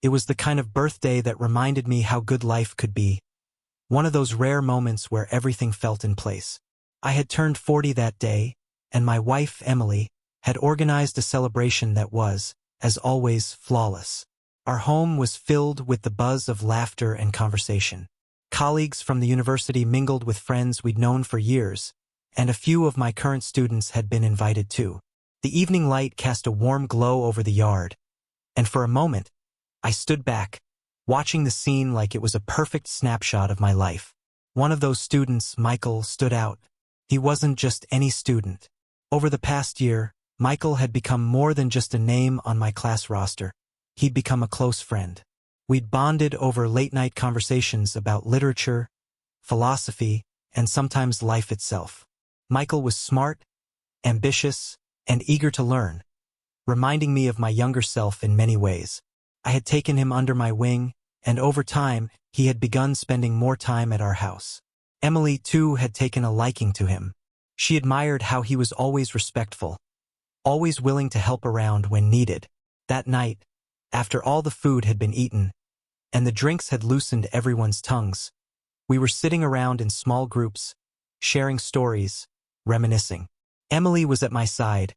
It was the kind of birthday that reminded me how good life could be. One of those rare moments where everything felt in place. I had turned 40 that day, and my wife, Emily, had organized a celebration that was, as always, flawless. Our home was filled with the buzz of laughter and conversation. Colleagues from the university mingled with friends we'd known for years, and a few of my current students had been invited too. The evening light cast a warm glow over the yard, and for a moment, I stood back, watching the scene like it was a perfect snapshot of my life. One of those students, Michael, stood out. He wasn't just any student. Over the past year, Michael had become more than just a name on my class roster. He'd become a close friend. We'd bonded over late-night conversations about literature, philosophy, and sometimes life itself. Michael was smart, ambitious, and eager to learn, reminding me of my younger self in many ways. I had taken him under my wing, and over time, he had begun spending more time at our house. Emily, too, had taken a liking to him. She admired how he was always respectful, always willing to help around when needed. That night, after all the food had been eaten, and the drinks had loosened everyone's tongues, we were sitting around in small groups, sharing stories, reminiscing. Emily was at my side,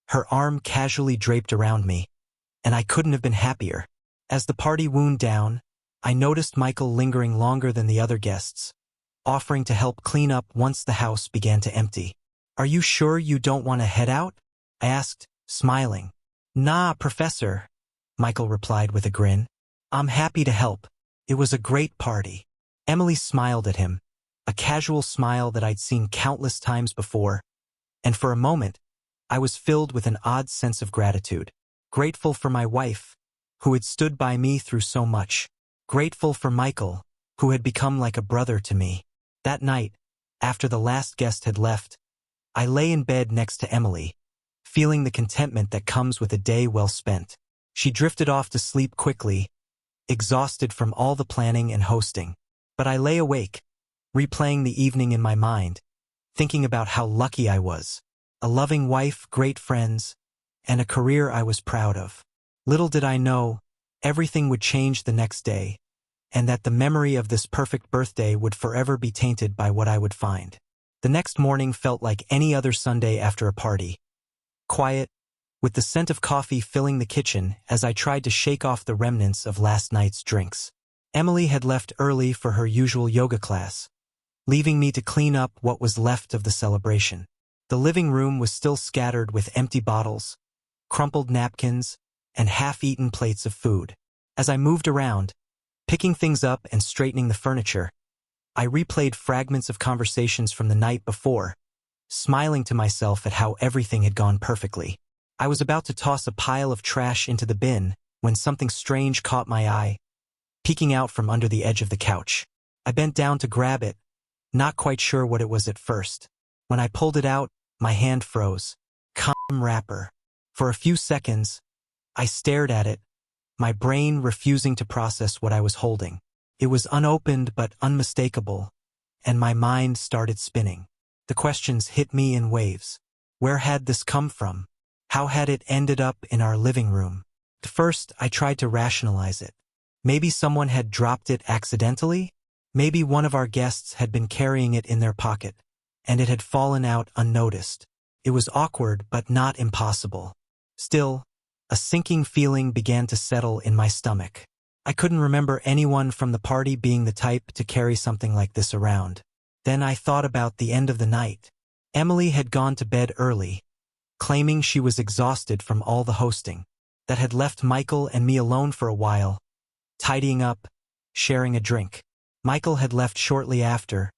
her arm casually draped around me, and I couldn't have been happier. As the party wound down, I noticed Michael lingering longer than the other guests, offering to help clean up once the house began to empty. "Are you sure you don't want to head out?" I asked, smiling. "Nah, Professor," Michael replied with a grin. "I'm happy to help. It was a great party." Emily smiled at him, a casual smile that I'd seen countless times before, and for a moment, I was filled with an odd sense of gratitude. Grateful for my wife, who had stood by me through so much. Grateful for Michael, who had become like a brother to me. That night, after the last guest had left, I lay in bed next to Emily, feeling the contentment that comes with a day well spent. She drifted off to sleep quickly, exhausted from all the planning and hosting. But I lay awake, replaying the evening in my mind, thinking about how lucky I was. A loving wife, great friends, and a career I was proud of. Little did I know, everything would change the next day, and that the memory of this perfect birthday would forever be tainted by what I would find. The next morning felt like any other Sunday after a party. Quiet, with the scent of coffee filling the kitchen as I tried to shake off the remnants of last night's drinks. Emily had left early for her usual yoga class, leaving me to clean up what was left of the celebration. The living room was still scattered with empty bottles, crumpled napkins, and half-eaten plates of food. As I moved around, picking things up and straightening the furniture, I replayed fragments of conversations from the night before, smiling to myself at how everything had gone perfectly. I was about to toss a pile of trash into the bin when something strange caught my eye, peeking out from under the edge of the couch. I bent down to grab it, not quite sure what it was at first. When I pulled it out, my hand froze. Condom wrapper. For a few seconds, I stared at it, my brain refusing to process what I was holding. It was unopened but unmistakable, and my mind started spinning. The questions hit me in waves. Where had this come from? How had it ended up in our living room? At first, I tried to rationalize it. Maybe someone had dropped it accidentally? Maybe one of our guests had been carrying it in their pocket, and it had fallen out unnoticed. It was awkward but not impossible. Still, a sinking feeling began to settle in my stomach. I couldn't remember anyone from the party being the type to carry something like this around. Then I thought about the end of the night. Emily had gone to bed early, claiming she was exhausted from all the hosting. That had left Michael and me alone for a while, tidying up, sharing a drink. Michael had left shortly after,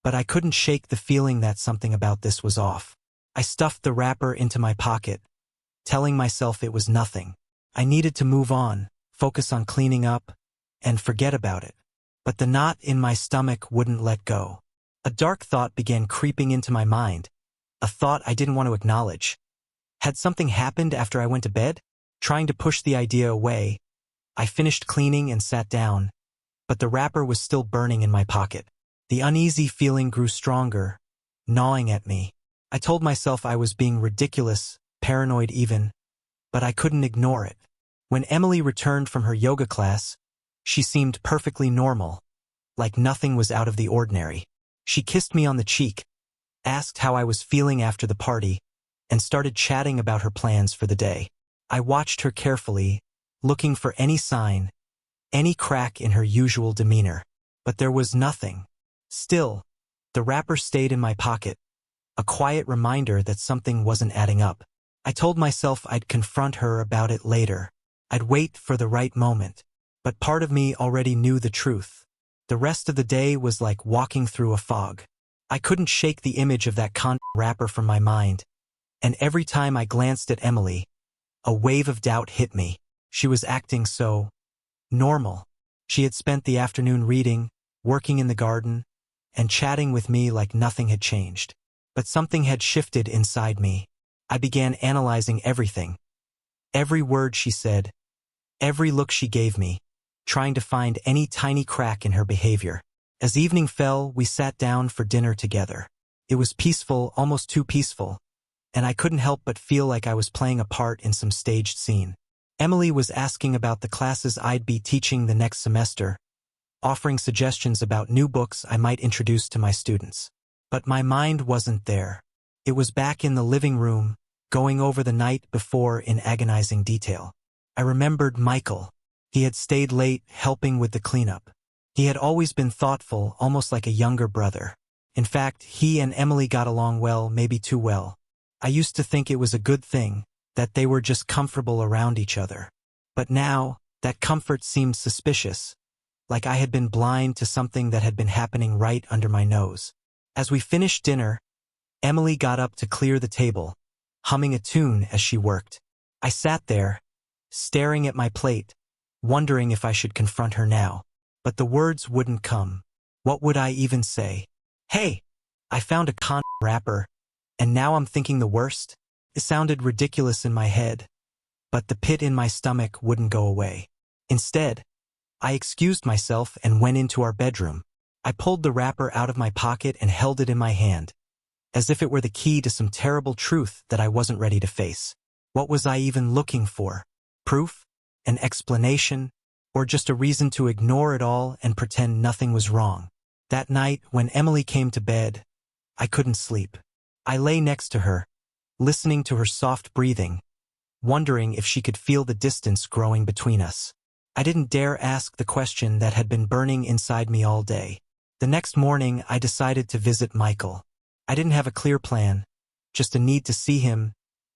but I couldn't shake the feeling that something about this was off. I stuffed the wrapper into my pocket, telling myself it was nothing. I needed to move on, focus on cleaning up, and forget about it. But the knot in my stomach wouldn't let go. A dark thought began creeping into my mind, a thought I didn't want to acknowledge. Had something happened after I went to bed? Trying to push the idea away, I finished cleaning and sat down, but the wrapper was still burning in my pocket. The uneasy feeling grew stronger, gnawing at me. I told myself I was being ridiculous, paranoid even, but I couldn't ignore it. When Emily returned from her yoga class, she seemed perfectly normal, like nothing was out of the ordinary. She kissed me on the cheek, asked how I was feeling after the party, and started chatting about her plans for the day. I watched her carefully, looking for any sign, any crack in her usual demeanor. But there was nothing. Still, the wrapper stayed in my pocket, a quiet reminder that something wasn't adding up. I told myself I'd confront her about it later. I'd wait for the right moment. But part of me already knew the truth. The rest of the day was like walking through a fog. I couldn't shake the image of that wrapper from my mind, and every time I glanced at Emily, a wave of doubt hit me. She was acting so normal. She had spent the afternoon reading, working in the garden, and chatting with me like nothing had changed. But something had shifted inside me. I began analyzing everything. Every word she said, every look she gave me, trying to find any tiny crack in her behavior. As evening fell, we sat down for dinner together. It was peaceful, almost too peaceful, and I couldn't help but feel like I was playing a part in some staged scene. Emily was asking about the classes I'd be teaching the next semester, offering suggestions about new books I might introduce to my students. But my mind wasn't there. It was back in the living room, going over the night before in agonizing detail. I remembered Michael. He had stayed late, helping with the cleanup. He had always been thoughtful, almost like a younger brother. In fact, he and Emily got along well, maybe too well. I used to think it was a good thing, that they were just comfortable around each other. But now, that comfort seemed suspicious, like I had been blind to something that had been happening right under my nose. As we finished dinner, Emily got up to clear the table, humming a tune as she worked. I sat there, staring at my plate, wondering if I should confront her now. But the words wouldn't come. What would I even say? Hey, I found a wrapper, and now I'm thinking the worst? It sounded ridiculous in my head, but the pit in my stomach wouldn't go away. Instead, I excused myself and went into our bedroom. I pulled the wrapper out of my pocket and held it in my hand, as if it were the key to some terrible truth that I wasn't ready to face. What was I even looking for? Proof? An explanation? Or just a reason to ignore it all and pretend nothing was wrong? That night, when Emily came to bed, I couldn't sleep. I lay next to her, listening to her soft breathing, wondering if she could feel the distance growing between us. I didn't dare ask the question that had been burning inside me all day. The next morning, I decided to visit Michael. I didn't have a clear plan, just a need to see him,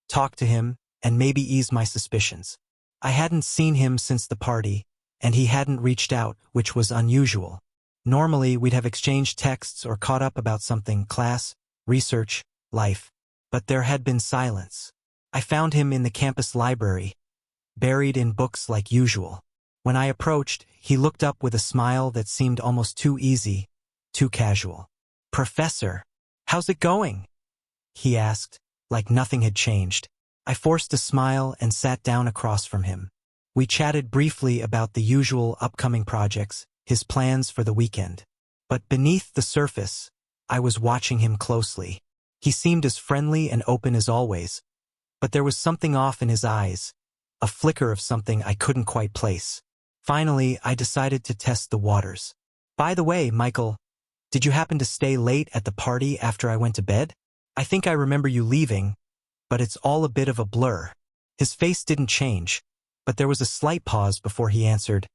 talk to him, and maybe ease my suspicions. I hadn't seen him since the party, and he hadn't reached out, which was unusual. Normally, we'd have exchanged texts or caught up about something: class, research, life. But there had been silence. I found him in the campus library, buried in books like usual. When I approached, he looked up with a smile that seemed almost too easy, too casual. "Professor, how's it going?" he asked, like nothing had changed. I forced a smile and sat down across from him. We chatted briefly about the usual upcoming projects, his plans for the weekend. But beneath the surface, I was watching him closely. He seemed as friendly and open as always, but there was something off in his eyes, a flicker of something I couldn't quite place. Finally, I decided to test the waters. "By the way, Michael, did you happen to stay late at the party after I went to bed? I think I remember you leaving, but it's all a bit of a blur." His face didn't change, but there was a slight pause before he answered,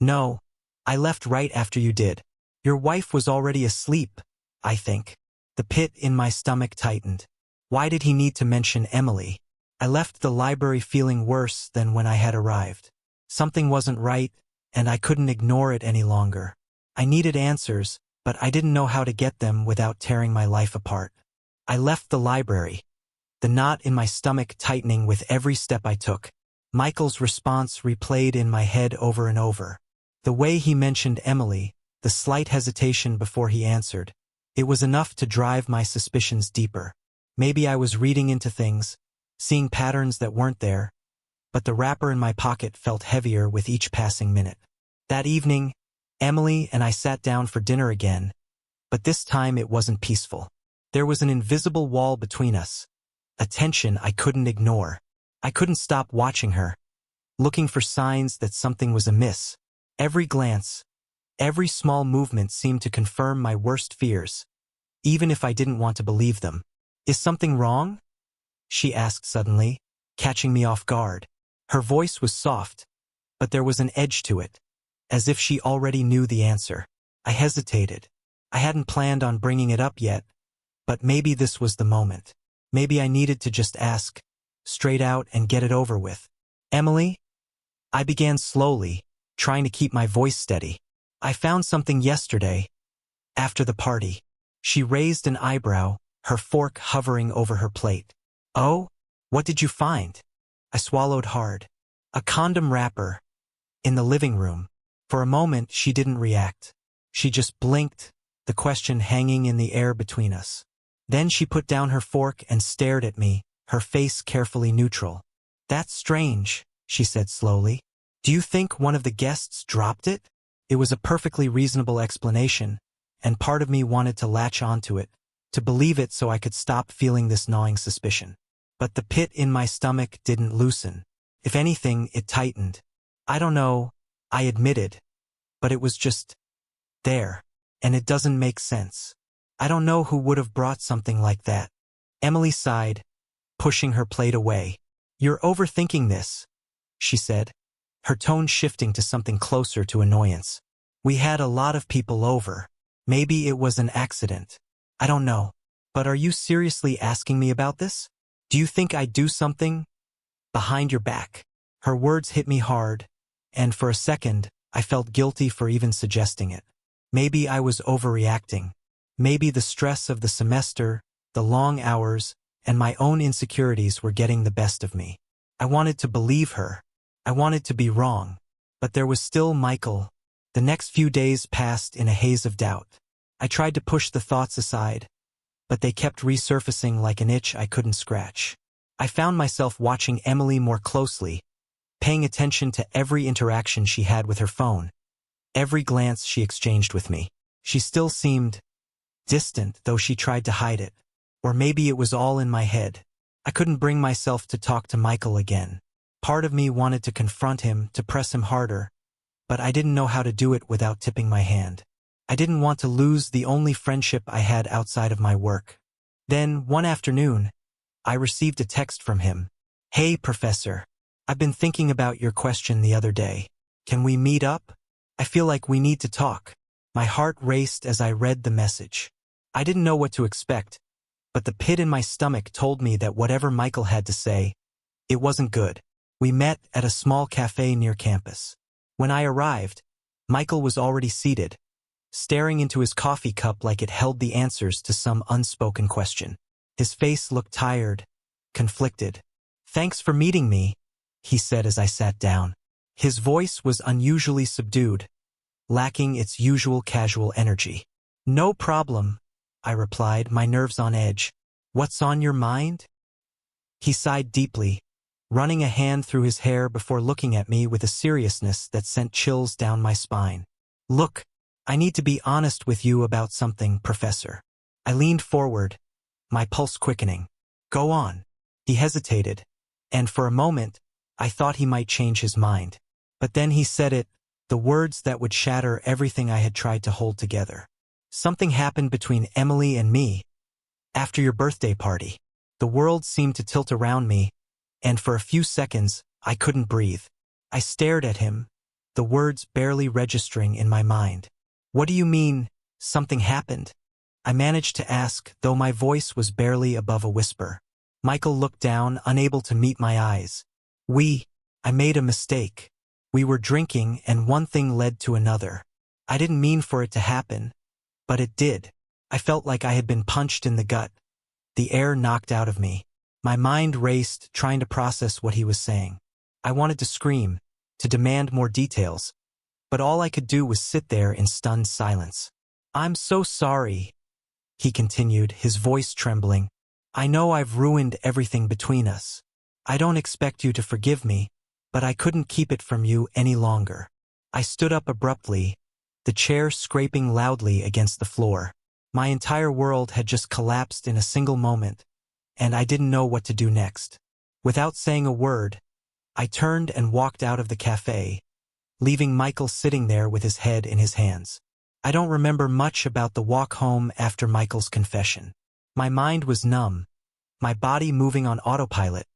"No, I left right after you did. Your wife was already asleep, I think." The pit in my stomach tightened. Why did he need to mention Emily? I left the library feeling worse than when I had arrived. Something wasn't right, and I couldn't ignore it any longer. I needed answers, but I didn't know how to get them without tearing my life apart. I left the library, the knot in my stomach tightening with every step I took. Michael's response replayed in my head over and over. The way he mentioned Emily, the slight hesitation before he answered. It was enough to drive my suspicions deeper. Maybe I was reading into things, seeing patterns that weren't there, but the wrapper in my pocket felt heavier with each passing minute. That evening, Emily and I sat down for dinner again, but this time it wasn't peaceful. There was an invisible wall between us, a tension I couldn't ignore. I couldn't stop watching her, looking for signs that something was amiss. Every glance, every small movement seemed to confirm my worst fears, even if I didn't want to believe them. "Is something wrong?" she asked suddenly, catching me off guard. Her voice was soft, but there was an edge to it, as if she already knew the answer. I hesitated. I hadn't planned on bringing it up yet, but maybe this was the moment. Maybe I needed to just ask, straight out, and get it over with. "Emily?" I began slowly, trying to keep my voice steady. "I found something yesterday, after the party." She raised an eyebrow, her fork hovering over her plate. "Oh? What did you find?" I swallowed hard. "A condom wrapper. In the living room." For a moment, she didn't react. She just blinked, the question hanging in the air between us. Then she put down her fork and stared at me, her face carefully neutral. "That's strange," she said slowly. "Do you think one of the guests dropped it?" It was a perfectly reasonable explanation, and part of me wanted to latch onto it, to believe it so I could stop feeling this gnawing suspicion. But the pit in my stomach didn't loosen. If anything, it tightened. "I don't know," I admitted, "but it was just there, and it doesn't make sense. I don't know who would have brought something like that." Emily sighed, pushing her plate away. "You're overthinking this," she said, her tone shifting to something closer to annoyance. "We had a lot of people over. Maybe it was an accident. I don't know. But are you seriously asking me about this? Do you think I'd do something behind your back?" Her words hit me hard, and for a second, I felt guilty for even suggesting it. Maybe I was overreacting. Maybe the stress of the semester, the long hours, and my own insecurities were getting the best of me. I wanted to believe her. I wanted to be wrong. But there was still Michael. The next few days passed in a haze of doubt. I tried to push the thoughts aside, but they kept resurfacing like an itch I couldn't scratch. I found myself watching Emily more closely, paying attention to every interaction she had with her phone, every glance she exchanged with me. She still seemed distant, though she tried to hide it. Or maybe it was all in my head. I couldn't bring myself to talk to Michael again. Part of me wanted to confront him, to press him harder, but I didn't know how to do it without tipping my hand. I didn't want to lose the only friendship I had outside of my work. Then, one afternoon, I received a text from him. "Hey, Professor. I've been thinking about your question the other day. Can we meet up? I feel like we need to talk." My heart raced as I read the message. I didn't know what to expect, but the pit in my stomach told me that whatever Michael had to say, it wasn't good. We met at a small cafe near campus. When I arrived, Michael was already seated, staring into his coffee cup like it held the answers to some unspoken question. His face looked tired, conflicted. "Thanks for meeting me," he said as I sat down. His voice was unusually subdued, lacking its usual casual energy. "No problem," I replied, my nerves on edge. "What's on your mind?" He sighed deeply, running a hand through his hair before looking at me with a seriousness that sent chills down my spine. "Look, I need to be honest with you about something, Professor." I leaned forward, my pulse quickening. "Go on." He hesitated, and for a moment, I thought he might change his mind. But then he said it, the words that would shatter everything I had tried to hold together. "Something happened between Emily and me after your birthday party." The world seemed to tilt around me, and for a few seconds, I couldn't breathe. I stared at him, the words barely registering in my mind. "What do you mean, something happened?" I managed to ask, though my voice was barely above a whisper. Michael looked down, unable to meet my eyes. I made a mistake. We were drinking, and one thing led to another. I didn't mean for it to happen, but it did. I felt like I had been punched in the gut, the air knocked out of me. My mind raced, trying to process what he was saying. I wanted to scream, to demand more details, but all I could do was sit there in stunned silence. "I'm so sorry," he continued, his voice trembling. "I know I've ruined everything between us. I don't expect you to forgive me, but I couldn't keep it from you any longer." I stood up abruptly, the chair scraping loudly against the floor. My entire world had just collapsed in a single moment, and I didn't know what to do next. Without saying a word, I turned and walked out of the cafe, leaving Michael sitting there with his head in his hands. I don't remember much about the walk home after Michael's confession. My mind was numb, my body moving on autopilot,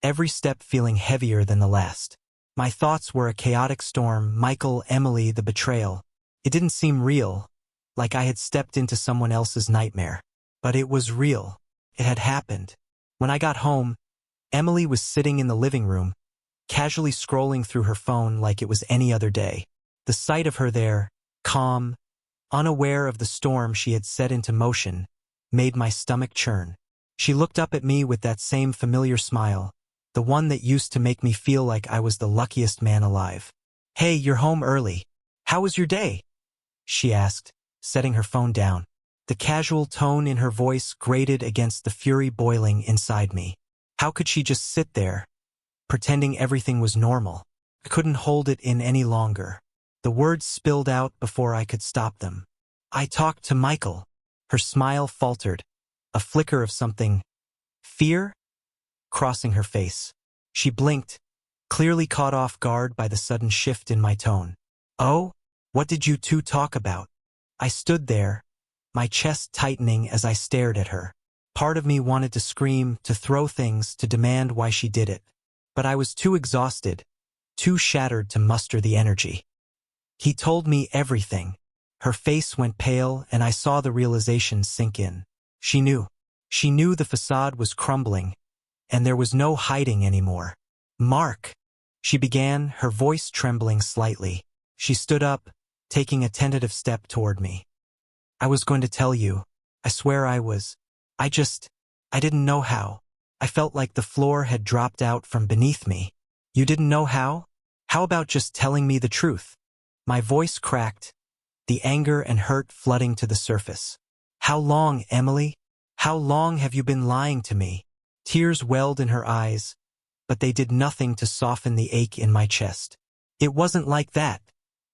every step feeling heavier than the last. My thoughts were a chaotic storm: Michael, Emily, the betrayal. It didn't seem real, like I had stepped into someone else's nightmare. But it was real. It had happened. When I got home, Emily was sitting in the living room, casually scrolling through her phone like it was any other day. The sight of her there, calm, unaware of the storm she had set into motion, made my stomach churn. She looked up at me with that same familiar smile, the one that used to make me feel like I was the luckiest man alive. "Hey, you're home early. How was your day?" she asked, setting her phone down. The casual tone in her voice grated against the fury boiling inside me. How could she just sit there, pretending everything was normal? I couldn't hold it in any longer. The words spilled out before I could stop them. "I talked to Michael." Her smile faltered, a flicker of something, fear, crossing her face. She blinked, clearly caught off guard by the sudden shift in my tone. "Oh? What did you two talk about?" I stood there, my chest tightening as I stared at her. Part of me wanted to scream, to throw things, to demand why she did it. But I was too exhausted, too shattered to muster the energy. "He told me everything." Her face went pale, and I saw the realization sink in. She knew. She knew the facade was crumbling, and there was no hiding anymore. "Mark," she began, her voice trembling slightly. She stood up, taking a tentative step toward me. "I was going to tell you. I swear I was. I didn't know how. I felt like the floor had dropped out from beneath me." "You didn't know how? How about just telling me the truth?" My voice cracked, the anger and hurt flooding to the surface. "How long, Emily? How long have you been lying to me?" Tears welled in her eyes, but they did nothing to soften the ache in my chest. "It wasn't like that,"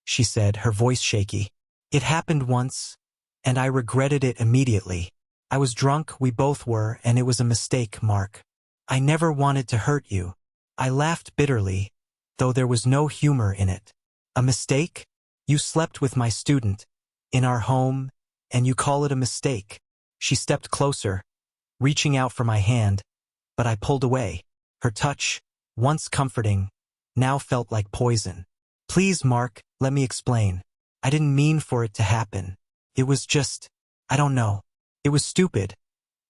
she said, her voice shaky. "It happened once, and I regretted it immediately. I was drunk, we both were, and it was a mistake, Mark. I never wanted to hurt you." I laughed bitterly, though there was no humor in it. "A mistake? You slept with my student, in our home, and you call it a mistake?" She stepped closer, reaching out for my hand, but I pulled away. Her touch, once comforting, now felt like poison. "Please, Mark, let me explain. I didn't mean for it to happen. It was just, I don't know. It was stupid.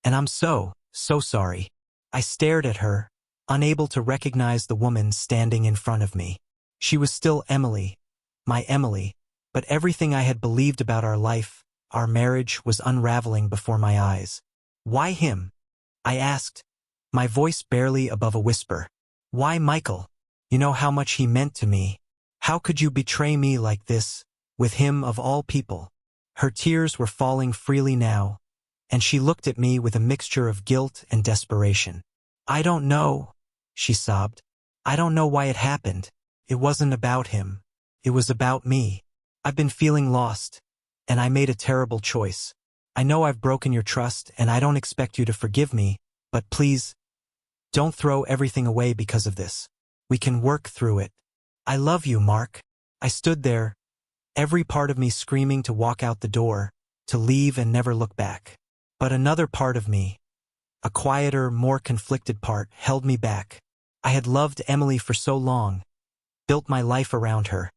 And I'm so sorry." I stared at her, unable to recognize the woman standing in front of me. She was still Emily, my Emily, but everything I had believed about our life, our marriage, was unraveling before my eyes. "Why him?" I asked, my voice barely above a whisper. "Why Michael? You know how much he meant to me. How could you betray me like this, with him of all people?" Her tears were falling freely now, and she looked at me with a mixture of guilt and desperation. "I don't know," she sobbed. "I don't know why it happened. It wasn't about him. It was about me. I've been feeling lost, and I made a terrible choice. I know I've broken your trust, and I don't expect you to forgive me, but please, don't throw everything away because of this. We can work through it. I love you, Mark." I stood there, every part of me screaming to walk out the door, to leave and never look back. But another part of me, a quieter, more conflicted part, held me back. I had loved Emily for so long, built my life around her,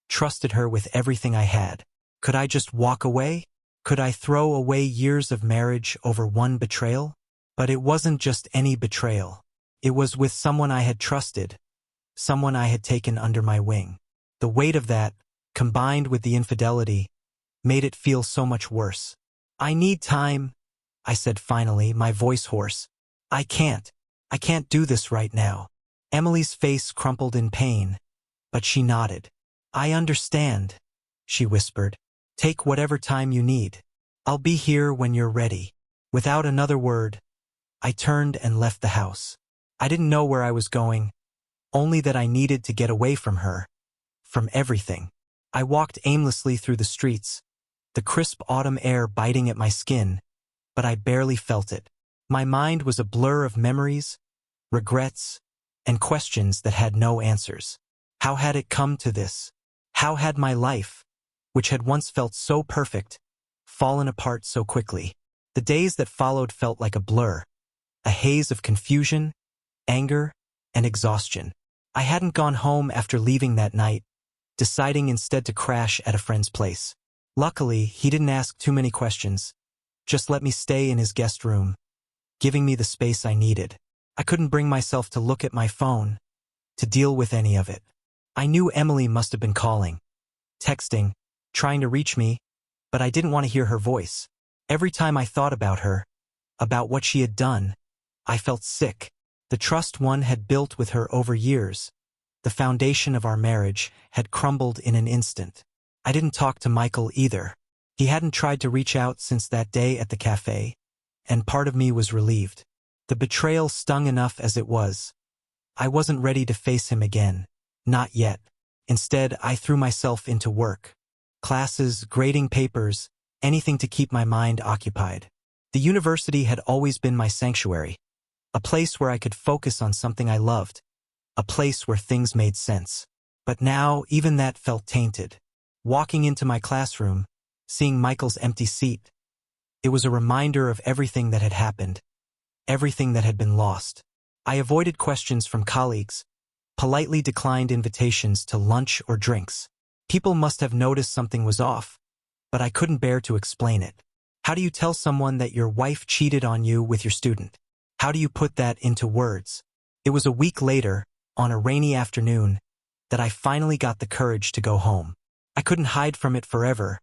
trusted her with everything I had. Could I just walk away? Could I throw away years of marriage over one betrayal? But it wasn't just any betrayal. It was with someone I had trusted, someone I had taken under my wing. The weight of that, combined with the infidelity, made it feel so much worse. "I need time," I said finally, my voice hoarse. I can't do this right now." Emily's face crumpled in pain, but she nodded. "I understand," she whispered. "Take whatever time you need. I'll be here when you're ready." Without another word, I turned and left the house. I didn't know where I was going, only that I needed to get away from her, from everything. I walked aimlessly through the streets, the crisp autumn air biting at my skin, but I barely felt it. My mind was a blur of memories, regrets, and questions that had no answers. How had it come to this? How had my life, which had once felt so perfect, fallen apart so quickly? The days that followed felt like a blur, a haze of confusion, anger, and exhaustion. I hadn't gone home after leaving that night, deciding instead to crash at a friend's place. Luckily, he didn't ask too many questions, just let me stay in his guest room, giving me the space I needed. I couldn't bring myself to look at my phone, to deal with any of it. I knew Emily must have been calling, texting, trying to reach me, but I didn't want to hear her voice. Every time I thought about her, about what she had done, I felt sick. The trust one had built with her over years, the foundation of our marriage, had crumbled in an instant. I didn't talk to Michael either. He hadn't tried to reach out since that day at the cafe, and part of me was relieved. The betrayal stung enough as it was. I wasn't ready to face him again. Not yet. Instead, I threw myself into work. Classes, grading papers, anything to keep my mind occupied. The university had always been my sanctuary, a place where I could focus on something I loved, a place where things made sense. But now, even that felt tainted. Walking into my classroom, seeing Michael's empty seat, it was a reminder of everything that had happened, everything that had been lost. I avoided questions from colleagues, politely declined invitations to lunch or drinks. People must have noticed something was off, but I couldn't bear to explain it. How do you tell someone that your wife cheated on you with your student? How do you put that into words? It was a week later, on a rainy afternoon, that I finally got the courage to go home. I couldn't hide from it forever,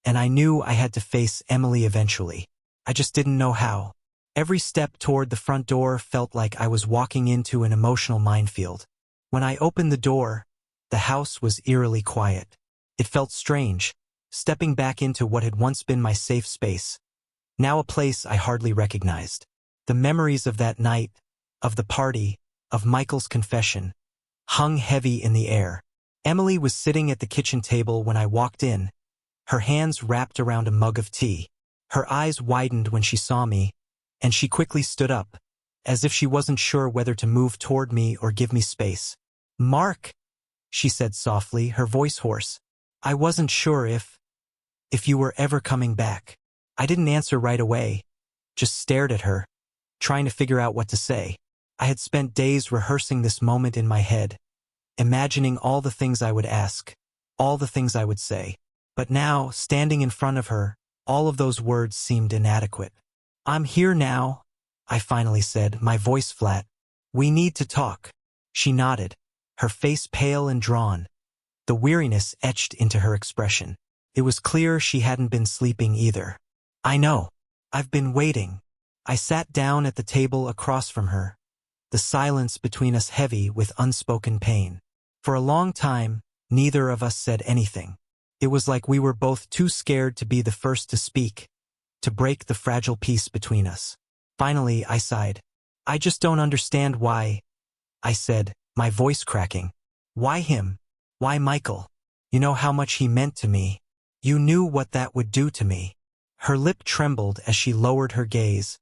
and I knew I had to face Emily eventually. I just didn't know how. Every step toward the front door felt like I was walking into an emotional minefield. When I opened the door, the house was eerily quiet. It felt strange, stepping back into what had once been my safe space, now a place I hardly recognized. The memories of that night, of the party, of Michael's confession, hung heavy in the air. Emily was sitting at the kitchen table when I walked in, her hands wrapped around a mug of tea. Her eyes widened when she saw me, and she quickly stood up, as if she wasn't sure whether to move toward me or give me space. "Mark," she said softly, her voice hoarse. "I wasn't sure if you were ever coming back." I didn't answer right away, just stared at her, trying to figure out what to say. I had spent days rehearsing this moment in my head, imagining all the things I would ask, all the things I would say. But now, standing in front of her, all of those words seemed inadequate. "I'm here now," I finally said, my voice flat. "We need to talk." She nodded, her face pale and drawn, the weariness etched into her expression. It was clear she hadn't been sleeping either. "I know. I've been waiting." I sat down at the table across from her, the silence between us heavy with unspoken pain. For a long time, neither of us said anything. It was like we were both too scared to be the first to speak, to break the fragile peace between us. Finally, I sighed. "I just don't understand why," I said, my voice cracking. "Why him? Why Michael? You know how much he meant to me. You knew what that would do to me." Her lip trembled as she lowered her gaze,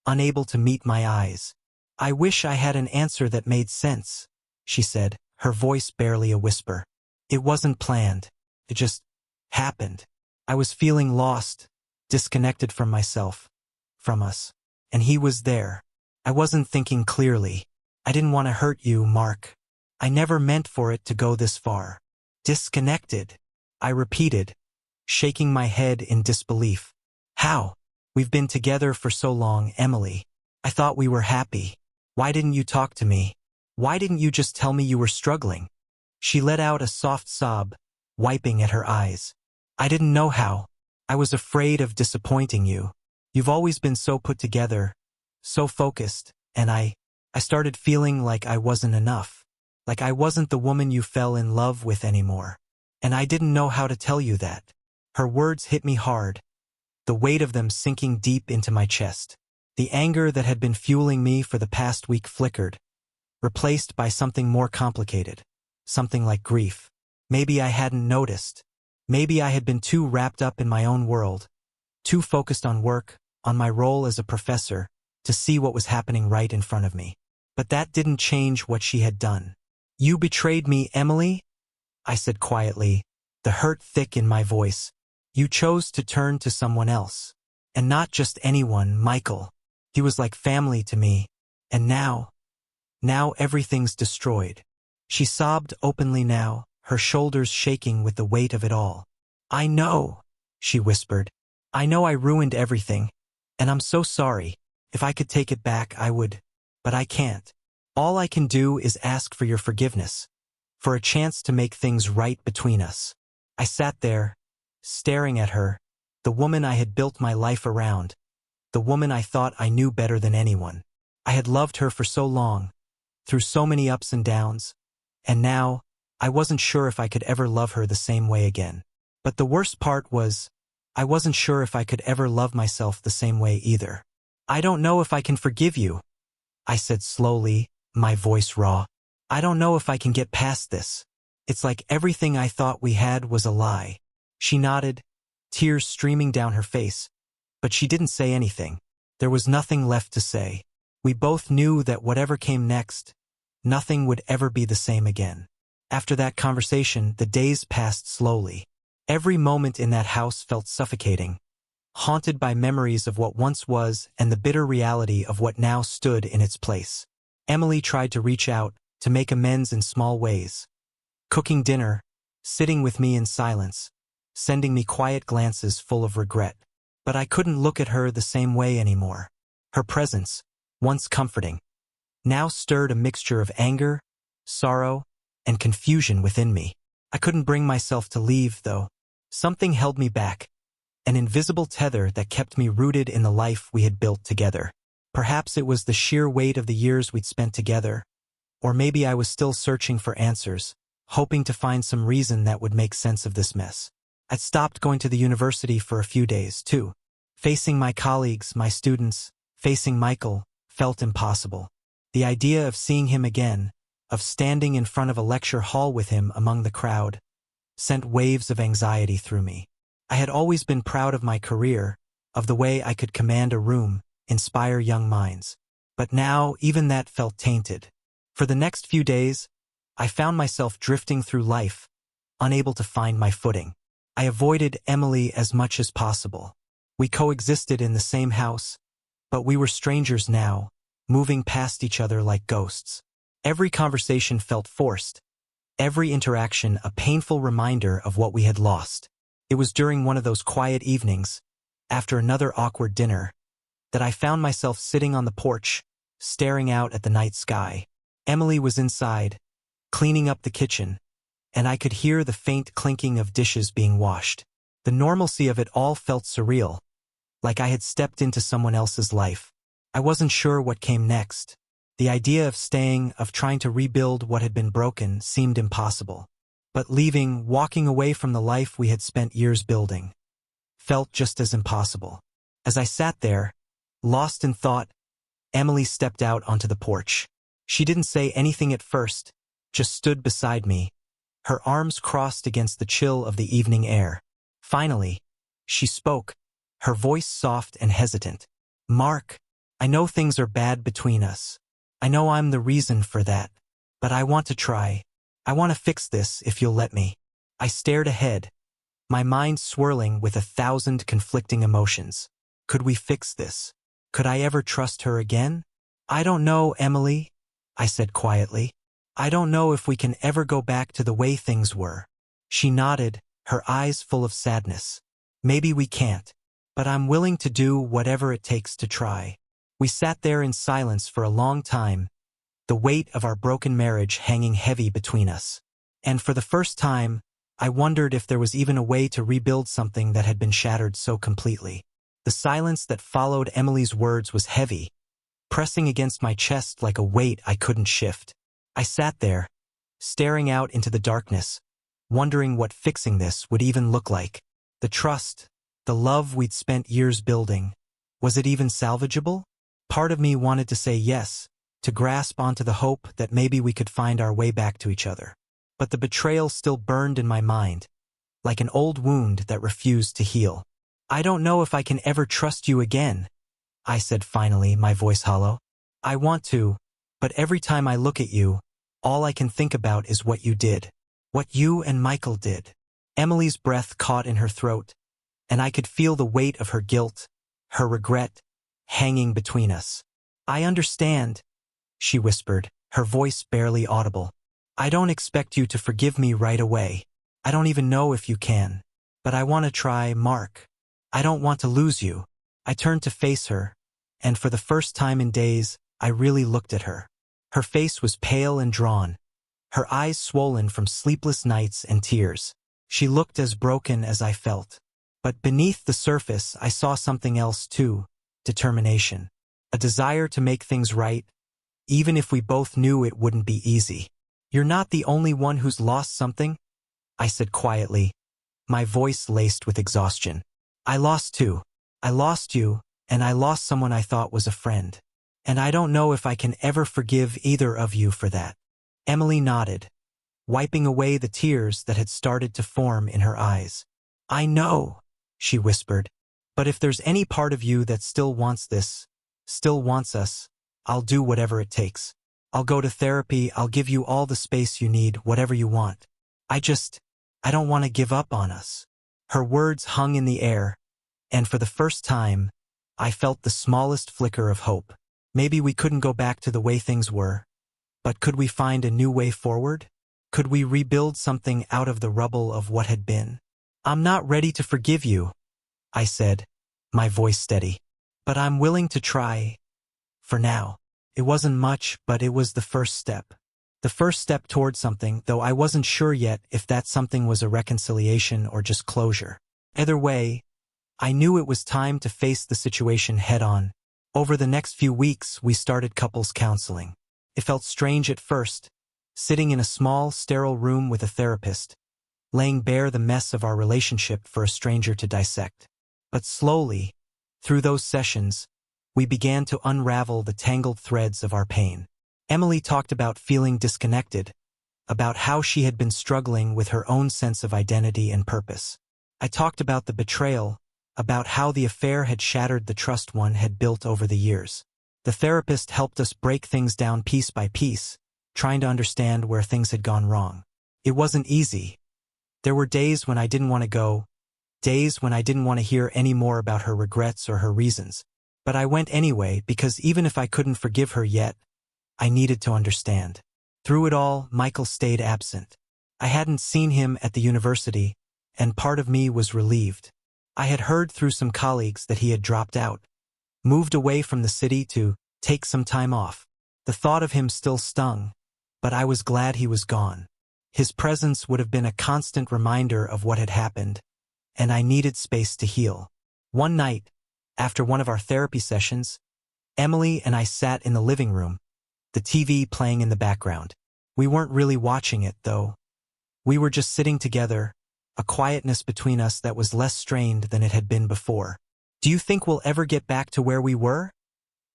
unable to meet my eyes. "I wish I had an answer that made sense," she said, her voice barely a whisper. "It wasn't planned. It just happened. I was feeling lost, disconnected from myself, from us. And he was there. I wasn't thinking clearly. I didn't want to hurt you, Mark. I never meant for it to go this far." "Disconnected," I repeated, shaking my head in disbelief. "How? We've been together for so long, Emily. I thought we were happy. Why didn't you talk to me? Why didn't you just tell me you were struggling?" She let out a soft sob, wiping at her eyes. "I didn't know how. I was afraid of disappointing you. You've always been so put together, so focused, and I started feeling like I wasn't enough, like I wasn't the woman you fell in love with anymore. And I didn't know how to tell you that." Her words hit me hard, the weight of them sinking deep into my chest. The anger that had been fueling me for the past week flickered, replaced by something more complicated, something like grief. Maybe I hadn't noticed. Maybe I had been too wrapped up in my own world, too focused on work, on my role as a professor, to see what was happening right in front of me. But that didn't change what she had done. "You betrayed me, Emily," I said quietly, the hurt thick in my voice. "You chose to turn to someone else. And not just anyone, Michael. He was like family to me. And now everything's destroyed." She sobbed openly now, her shoulders shaking with the weight of it all. "I know," she whispered. "I know I ruined everything. And I'm so sorry. If I could take it back, I would. But I can't. All I can do is ask for your forgiveness. For a chance to make things right between us." I sat there, staring at her, the woman I had built my life around, the woman I thought I knew better than anyone. I had loved her for so long, through so many ups and downs, and now, I wasn't sure if I could ever love her the same way again. But the worst part was, I wasn't sure if I could ever love myself the same way either. "I don't know if I can forgive you," I said slowly, my voice raw. "I don't know if I can get past this. It's like everything I thought we had was a lie." She nodded, tears streaming down her face, but she didn't say anything. There was nothing left to say. We both knew that whatever came next, nothing would ever be the same again. After that conversation, the days passed slowly. Every moment in that house felt suffocating, haunted by memories of what once was and the bitter reality of what now stood in its place. Emily tried to reach out, to make amends in small ways. Cooking dinner, sitting with me in silence, sending me quiet glances full of regret. But I couldn't look at her the same way anymore. Her presence, once comforting, now stirred a mixture of anger, sorrow, and confusion within me. I couldn't bring myself to leave, though. Something held me back, an invisible tether that kept me rooted in the life we had built together. Perhaps it was the sheer weight of the years we'd spent together, or maybe I was still searching for answers, hoping to find some reason that would make sense of this mess. I'd stopped going to the university for a few days, too. Facing my colleagues, my students, facing Michael, felt impossible. The idea of seeing him again, of standing in front of a lecture hall with him among the crowd, sent waves of anxiety through me. I had always been proud of my career, of the way I could command a room, inspire young minds. But now, even that felt tainted. For the next few days, I found myself drifting through life, unable to find my footing. I avoided Emily as much as possible. We coexisted in the same house, but we were strangers now, moving past each other like ghosts. Every conversation felt forced, every interaction a painful reminder of what we had lost. It was during one of those quiet evenings, after another awkward dinner, that I found myself sitting on the porch, staring out at the night sky. Emily was inside, cleaning up the kitchen, and I could hear the faint clinking of dishes being washed. The normalcy of it all felt surreal, like I had stepped into someone else's life. I wasn't sure what came next. The idea of staying, of trying to rebuild what had been broken, seemed impossible. But leaving, walking away from the life we had spent years building, felt just as impossible. As I sat there, lost in thought, Emily stepped out onto the porch. She didn't say anything at first, just stood beside me, her arms crossed against the chill of the evening air. Finally, she spoke, her voice soft and hesitant. "Mark, I know things are bad between us. I know I'm the reason for that. But I want to try. I want to fix this if you'll let me." I stared ahead, my mind swirling with 1,000 conflicting emotions. Could we fix this? Could I ever trust her again? "I don't know, Emily," I said quietly. "I don't know if we can ever go back to the way things were." She nodded, her eyes full of sadness. "Maybe we can't, but I'm willing to do whatever it takes to try." We sat there in silence for a long time, the weight of our broken marriage hanging heavy between us. And for the first time, I wondered if there was even a way to rebuild something that had been shattered so completely. The silence that followed Emily's words was heavy, pressing against my chest like a weight I couldn't shift. I sat there, staring out into the darkness, wondering what fixing this would even look like. The trust, the love we'd spent years building, was it even salvageable? Part of me wanted to say yes, to grasp onto the hope that maybe we could find our way back to each other. But the betrayal still burned in my mind, like an old wound that refused to heal. "I don't know if I can ever trust you again," I said finally, my voice hollow. "I want to, But every time I look at you, all I can think about is what you did. What you and Michael did. Emily's breath caught in her throat, and I could feel the weight of her guilt, her regret, hanging between us. I understand, she whispered, her voice barely audible. I don't expect you to forgive me right away. I don't even know if you can. But I want to try, Mark. I don't want to lose you. I turned to face her, and for the first time in days, I really looked at her. Her face was pale and drawn, her eyes swollen from sleepless nights and tears. She looked as broken as I felt. But beneath the surface, I saw something else too, determination. A desire to make things right, even if we both knew it wouldn't be easy. You're not the only one who's lost something, I said quietly, my voice laced with exhaustion. I lost too. I lost you, and I lost someone I thought was a friend. And I don't know if I can ever forgive either of you for that. Emily nodded, wiping away the tears that had started to form in her eyes. I know, she whispered, but if there's any part of you that still wants this, still wants us, I'll do whatever it takes. I'll go to therapy, I'll give you all the space you need, whatever you want. I don't want to give up on us. Her words hung in the air, and for the first time, I felt the smallest flicker of hope. Maybe we couldn't go back to the way things were, but could we find a new way forward? Could we rebuild something out of the rubble of what had been? I'm not ready to forgive you, I said, my voice steady. But I'm willing to try. For now. It wasn't much, but it was the first step. The first step toward something, though I wasn't sure yet if that something was a reconciliation or just closure. Either way, I knew it was time to face the situation head-on. Over the next few weeks, we started couples counseling. It felt strange at first, sitting in a small, sterile room with a therapist, laying bare the mess of our relationship for a stranger to dissect. But slowly, through those sessions, we began to unravel the tangled threads of our pain. Emily talked about feeling disconnected, about how she had been struggling with her own sense of identity and purpose. I talked about the betrayal, about how the affair had shattered the trust one had built over the years. The therapist helped us break things down piece by piece, trying to understand where things had gone wrong. It wasn't easy. There were days when I didn't want to go, days when I didn't want to hear any more about her regrets or her reasons. But I went anyway because even if I couldn't forgive her yet, I needed to understand. Through it all, Michael stayed absent. I hadn't seen him at the university, and part of me was relieved. I had heard through some colleagues that he had dropped out, moved away from the city to take some time off. The thought of him still stung, but I was glad he was gone. His presence would have been a constant reminder of what had happened, and I needed space to heal. One night, after one of our therapy sessions, Emily and I sat in the living room, the TV playing in the background. We weren't really watching it, though. We were just sitting together, a quietness between us that was less strained than it had been before. Do you think we'll ever get back to where we were?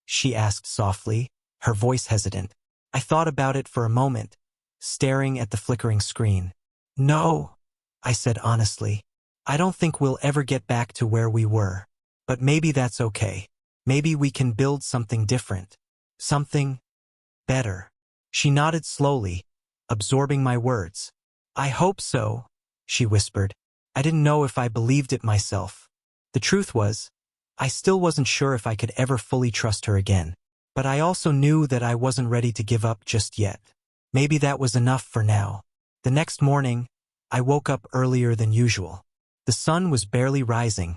She asked softly, her voice hesitant. I thought about it for a moment, staring at the flickering screen. No, I said honestly. I don't think we'll ever get back to where we were. But maybe that's okay. Maybe we can build something different. Something better. She nodded slowly, absorbing my words. I hope so, she whispered. I didn't know if I believed it myself. The truth was, I still wasn't sure if I could ever fully trust her again. But I also knew that I wasn't ready to give up just yet. Maybe that was enough for now. The next morning, I woke up earlier than usual. The sun was barely rising,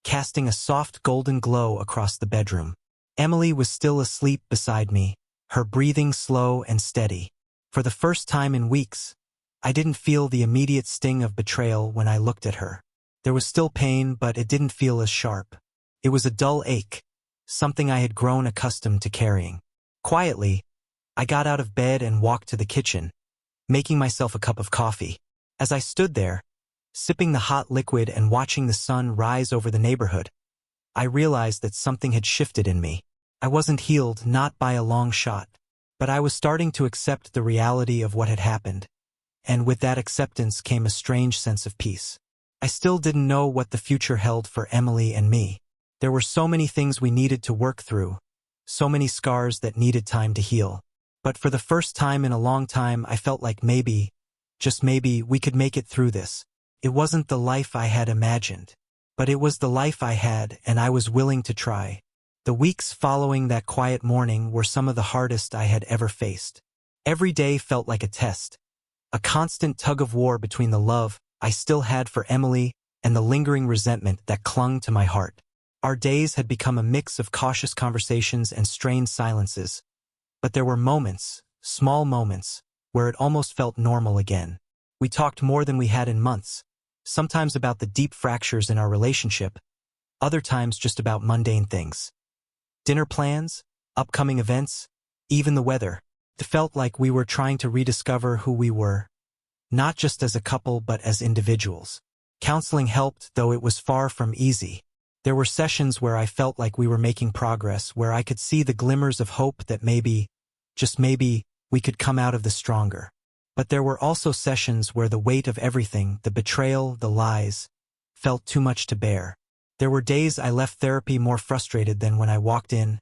casting a soft golden glow across the bedroom. Emily was still asleep beside me, her breathing slow and steady. For the first time in weeks, I didn't feel the immediate sting of betrayal when I looked at her. There was still pain, but it didn't feel as sharp. It was a dull ache, something I had grown accustomed to carrying. Quietly, I got out of bed and walked to the kitchen, making myself a cup of coffee. As I stood there, sipping the hot liquid and watching the sun rise over the neighborhood, I realized that something had shifted in me. I wasn't healed, not by a long shot, but I was starting to accept the reality of what had happened, and with that acceptance came a strange sense of peace. I still didn't know what the future held for Emily and me. There were so many things we needed to work through, so many scars that needed time to heal. But for the first time in a long time, I felt like maybe, just maybe, we could make it through this. It wasn't the life I had imagined, but it was the life I had, and I was willing to try. The weeks following that quiet morning were some of the hardest I had ever faced. Every day felt like a test, a constant tug-of-war between the love I still had for Emily and the lingering resentment that clung to my heart. Our days had become a mix of cautious conversations and strained silences, but there were moments, small moments, where it almost felt normal again. We talked more than we had in months, sometimes about the deep fractures in our relationship, other times just about mundane things. Dinner plans, upcoming events, even the weather. It felt like we were trying to rediscover who we were, not just as a couple but as individuals. Counseling helped, though it was far from easy. There were sessions where I felt like we were making progress, where I could see the glimmers of hope that maybe, just maybe, we could come out of this stronger. But there were also sessions where the weight of everything, the betrayal, the lies, felt too much to bear. There were days I left therapy more frustrated than when I walked in,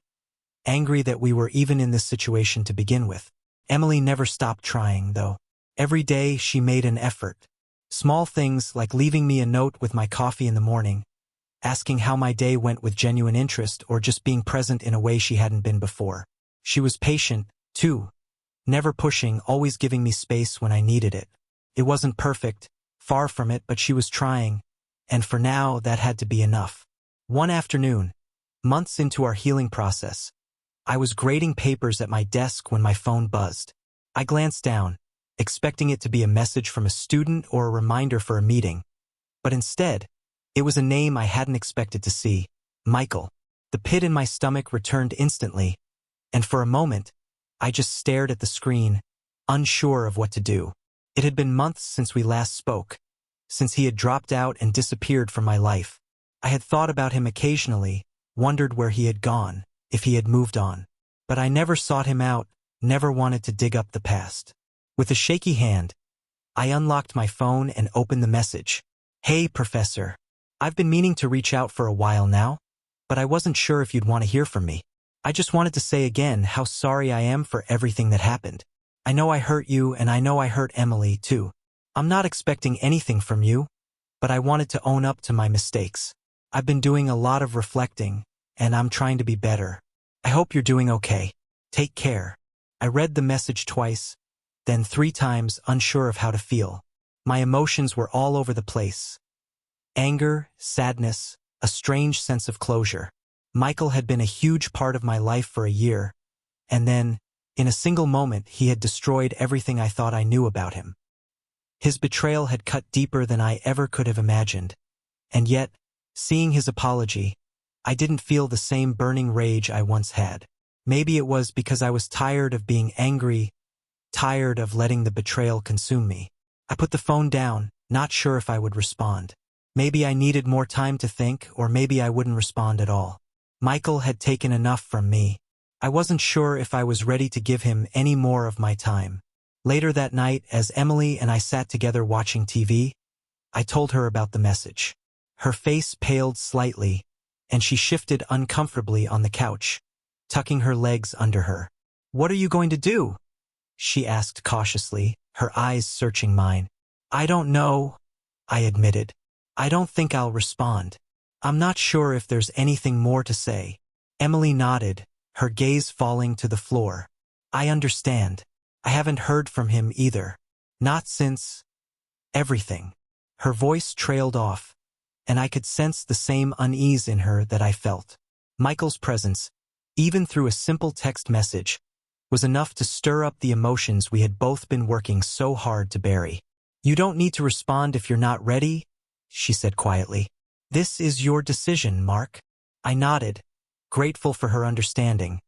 angry that we were even in this situation to begin with. Emily never stopped trying, though. Every day she made an effort. Small things like leaving me a note with my coffee in the morning, asking how my day went with genuine interest, or just being present in a way she hadn't been before. She was patient, too, never pushing, always giving me space when I needed it. It wasn't perfect, far from it, but she was trying, and for now that had to be enough. One afternoon, months into our healing process, I was grading papers at my desk when my phone buzzed. I glanced down, expecting it to be a message from a student or a reminder for a meeting, but instead, it was a name I hadn't expected to see, Michael. The pit in my stomach returned instantly, and for a moment, I just stared at the screen, unsure of what to do. It had been months since we last spoke, since he had dropped out and disappeared from my life. I had thought about him occasionally, wondered where he had gone, if he had moved on. But I never sought him out, never wanted to dig up the past. With a shaky hand, I unlocked my phone and opened the message. "Hey, Professor. I've been meaning to reach out for a while now, but I wasn't sure if you'd want to hear from me. I just wanted to say again how sorry I am for everything that happened. I know I hurt you, and I know I hurt Emily, too. I'm not expecting anything from you, but I wanted to own up to my mistakes. I've been doing a lot of reflecting, and I'm trying to be better. I hope you're doing okay. Take care." I read the message twice, then 3 times, unsure of how to feel. My emotions were all over the place. Anger, sadness, a strange sense of closure. Michael had been a huge part of my life for a year, and then, in a single moment, he had destroyed everything I thought I knew about him. His betrayal had cut deeper than I ever could have imagined, and yet, seeing his apology, I didn't feel the same burning rage I once had. Maybe it was because I was tired of being angry, tired of letting the betrayal consume me. I put the phone down, not sure if I would respond. Maybe I needed more time to think, or maybe I wouldn't respond at all. Michael had taken enough from me. I wasn't sure if I was ready to give him any more of my time. Later that night, as Emily and I sat together watching TV, I told her about the message. Her face paled slightly, and she shifted uncomfortably on the couch, tucking her legs under her. "What are you going to do?" she asked cautiously, her eyes searching mine. "I don't know," I admitted. "I don't think I'll respond. I'm not sure if there's anything more to say." Emily nodded, her gaze falling to the floor. "I understand. I haven't heard from him either. Not since everything." Her voice trailed off, and I could sense the same unease in her that I felt. Michael's presence, even through a simple text message, was enough to stir up the emotions we had both been working so hard to bury. "You don't need to respond if you're not ready," she said quietly. "This is your decision, Mark." I nodded, grateful for her understanding,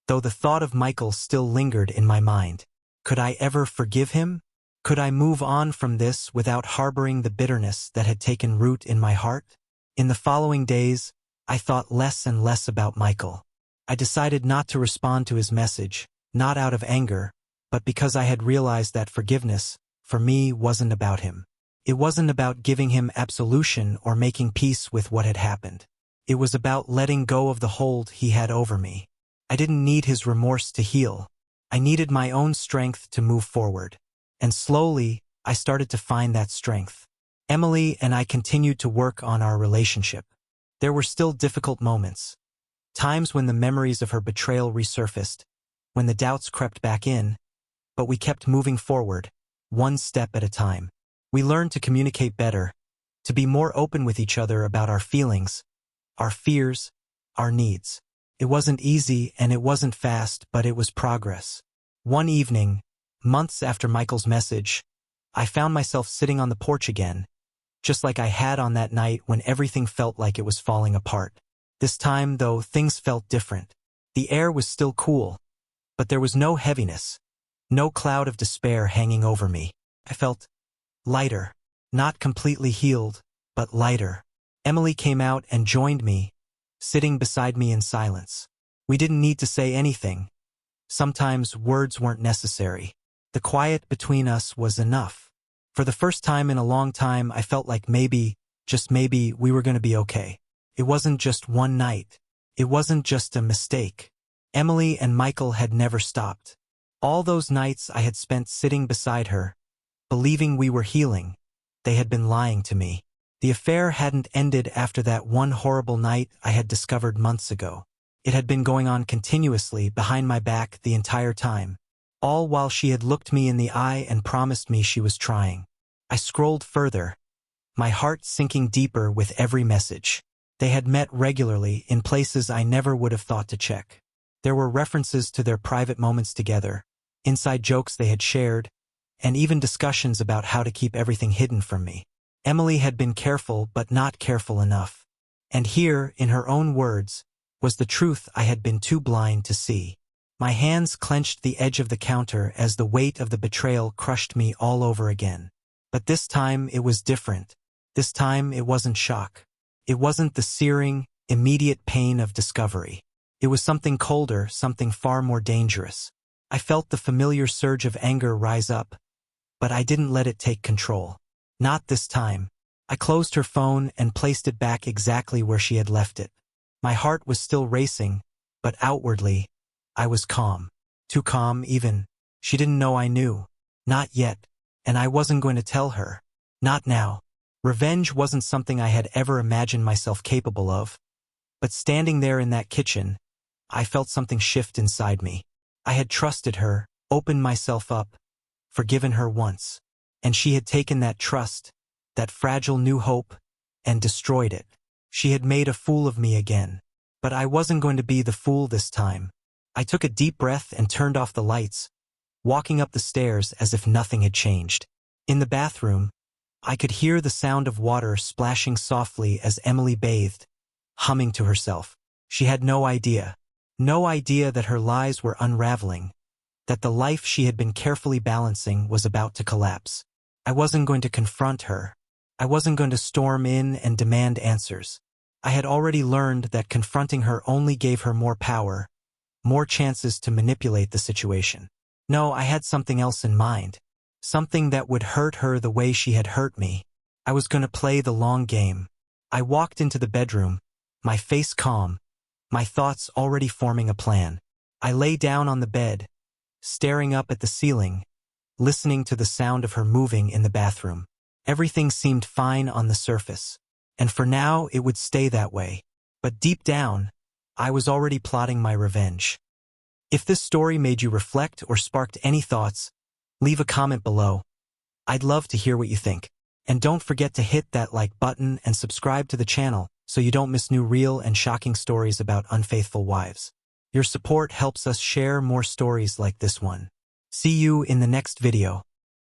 though the thought of Michael still lingered in my mind. Could I ever forgive him? Could I move on from this without harboring the bitterness that had taken root in my heart? In the following days, I thought less and less about Michael. I decided not to respond to his message, not out of anger, but because I had realized that forgiveness, for me, wasn't about him. It wasn't about giving him absolution or making peace with what had happened. It was about letting go of the hold he had over me. I didn't need his remorse to heal. I needed my own strength to move forward. And slowly, I started to find that strength. Emily and I continued to work on our relationship. There were still difficult moments. Times when the memories of her betrayal resurfaced, when the doubts crept back in, but we kept moving forward, one step at a time. We learned to communicate better, to be more open with each other about our feelings, our fears, our needs. It wasn't easy and it wasn't fast, but it was progress. One evening, months after Michael's message, I found myself sitting on the porch again, just like I had on that night when everything felt like it was falling apart. This time, though, things felt different. The air was still cool, but there was no heaviness, no cloud of despair hanging over me. I felt lighter, not completely healed, but lighter. Emily came out and joined me, sitting beside me in silence. We didn't need to say anything. Sometimes words weren't necessary. The quiet between us was enough. For the first time in a long time, I felt like maybe, just maybe, we were going to be okay. It wasn't just one night. It wasn't just a mistake. Emily and Michael had never stopped. All those nights I had spent sitting beside her, believing we were healing, they had been lying to me. The affair hadn't ended after that one horrible night I had discovered months ago. It had been going on continuously behind my back the entire time, all while she had looked me in the eye and promised me she was trying. I scrolled further, my heart sinking deeper with every message. They had met regularly in places I never would have thought to check. There were references to their private moments together, inside jokes they had shared, and even discussions about how to keep everything hidden from me. Emily had been careful but not careful enough. And here, in her own words, was the truth I had been too blind to see. My hands clenched the edge of the counter as the weight of the betrayal crushed me all over again. But this time it was different. This time it wasn't shock. It wasn't the searing, immediate pain of discovery. It was something colder, something far more dangerous. I felt the familiar surge of anger rise up, but I didn't let it take control. Not this time. I closed her phone and placed it back exactly where she had left it. My heart was still racing, but outwardly, I was calm. Too calm, even. She didn't know I knew. Not yet. And I wasn't going to tell her. Not now. Revenge wasn't something I had ever imagined myself capable of. But standing there in that kitchen, I felt something shift inside me. I had trusted her, opened myself up, forgiven her once. And she had taken that trust, that fragile new hope, and destroyed it. She had made a fool of me again. But I wasn't going to be the fool this time. I took a deep breath and turned off the lights, walking up the stairs as if nothing had changed. In the bathroom, I could hear the sound of water splashing softly as Emily bathed, humming to herself. She had no idea that her lies were unraveling, that the life she had been carefully balancing was about to collapse. I wasn't going to confront her. I wasn't going to storm in and demand answers. I had already learned that confronting her only gave her more power, more chances to manipulate the situation. No, I had something else in mind. Something that would hurt her the way she had hurt me. I was going to play the long game. I walked into the bedroom, my face calm, my thoughts already forming a plan. I lay down on the bed, staring up at the ceiling, listening to the sound of her moving in the bathroom. Everything seemed fine on the surface, and for now it would stay that way. But deep down, I was already plotting my revenge. If this story made you reflect or sparked any thoughts, leave a comment below. I'd love to hear what you think. And don't forget to hit that like button and subscribe to the channel so you don't miss new real and shocking stories about unfaithful wives. Your support helps us share more stories like this one. See you in the next video.